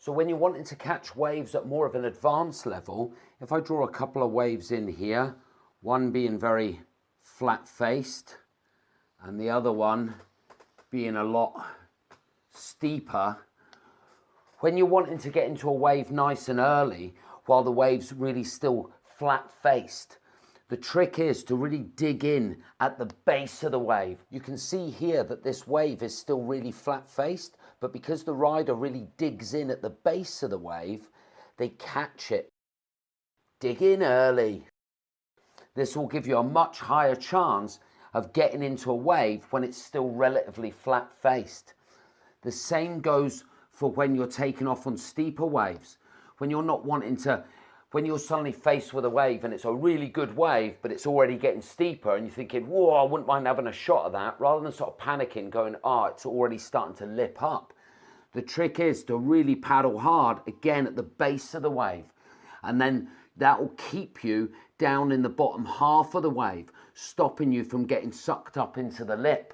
So when you're wanting to catch waves at more of an advanced level, if I draw a couple of waves in here, one being very flat-faced and the other one being a lot steeper, when you're wanting to get into a wave nice and early while the wave's really still flat-faced, the trick is to really dig in at the base of the wave. You can see here that this wave is still really flat-faced, but because the rider really digs in at the base of the wave, they catch it. Dig in early. This will give you a much higher chance of getting into a wave when it's still relatively flat-faced. The same goes for when you're taking off on steeper waves. When you're not wanting to, when you're suddenly faced with a wave and it's a really good wave, but it's already getting steeper and you're thinking, whoa, I wouldn't mind having a shot of that, rather than sort of panicking, going, it's already starting to lip up. The trick is to really paddle hard again at the base of the wave, and then that will keep you down in the bottom half of the wave, stopping you from getting sucked up into the lip.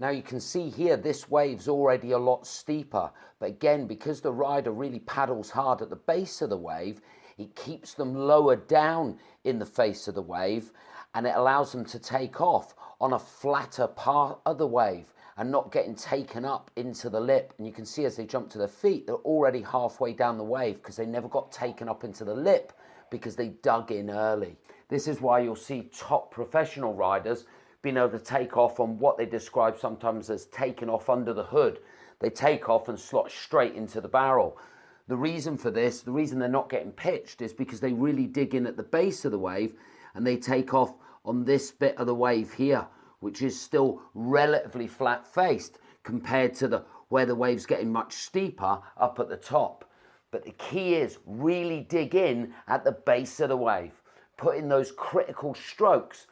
Now you can see here this wave's already a lot steeper, but again, because the rider really paddles hard at the base of the wave, it keeps them lower down in the face of the wave, and it allows them to take off on a flatter part of the wave and not getting taken up into the lip. And you can see as they jump to their feet, they're already halfway down the wave because they never got taken up into the lip because they dug in early. This is why you'll see top professional riders being able to take off on what they describe sometimes as taking off under the hood. They take off and slot straight into the barrel. The reason for this, the reason they're not getting pitched, is because they really dig in at the base of the wave and they take off on this bit of the wave here, which is still relatively flat-faced compared to where the wave's getting much steeper up at the top. But the key is really dig in at the base of the wave. Put in those critical strokes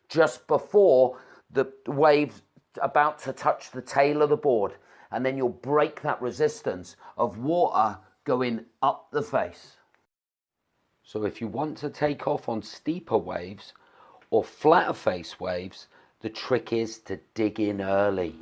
just before the wave's about to touch the tail of the board, and then you'll break that resistance of water going up the face. So if you want to take off on steeper waves or flatter face waves, the trick is to dig in early.